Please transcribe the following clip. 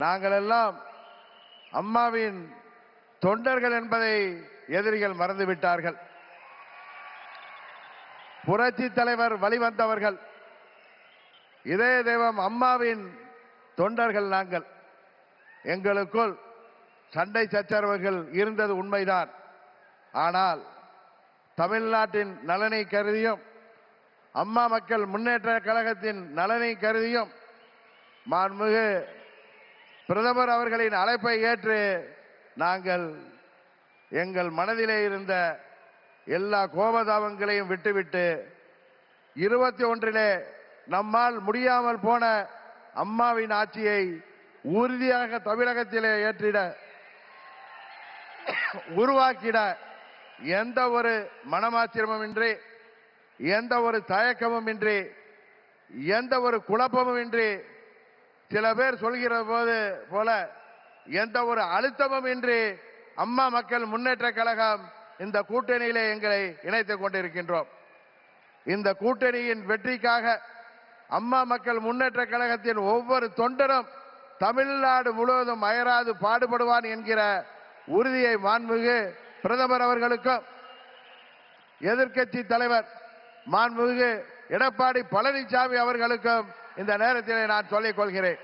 நாங்கள் எல்லாம் அம்மாவின் தொண்டர்கள் என்பதை எதிரிகள் மறந்துவிட்டார்கள். புரட்சி தலைவர் வழிவந்தவர்கள், இதய தெய்வம் அம்மாவின் தொண்டர்கள் நாங்கள். எங்களுக்குள் சண்டை சச்சரவுகள் இருந்தது உண்மைதான். ஆனால் தமிழ்நாட்டின் நலனை கருதியும் அம்மா மக்கள் முன்னேற்ற கழகத்தின் நலனை கருதியும் மாண்புமிகு பிரதமர் அவர்களின் அழைப்பை ஏற்று நாங்கள் எங்கள் மனதிலே இருந்த எல்லா கோபதாபங்களையும் விட்டுவிட்டு 21 நம்மால் முடியாமல் போன அம்மாவின் ஆட்சியை உறுதியாக தமிழகத்திலே ஏற்றிட உருவாக்கிட எந்த ஒரு மனமாச்சரியமும் இன்றி, எந்த ஒரு தயக்கமும் இன்றி, எந்த ஒரு குழப்பமும் இன்றி, சில பேர் சொல்கிற போல எந்த ஒரு அழுத்தமும் இன்றி அம்மா மக்கள் முன்னேற்ற கழகம் இந்த கூட்டணியிலே எங்களை இணைத்துக் கொண்டிருக்கின்றோம். இந்த கூட்டணியின் வெற்றிக்காக அம்மா மக்கள் முன்னேற்ற கழகத்தின் ஒவ்வொரு தொண்டரும் தமிழ்நாடு முழுவதும் அயராது பாடுபடுவான் என்கிற உறுதியை மாண்புமிகு பிரதமர் அவர்களுக்கும் எதிர்க்கட்சி தலைவர் மாண்புமிகு எடப்பாடி பழனிசாமி அவர்களுக்கும் இந்த நேரத்தில் நான் சொல்லிக் கொள்கிறேன்.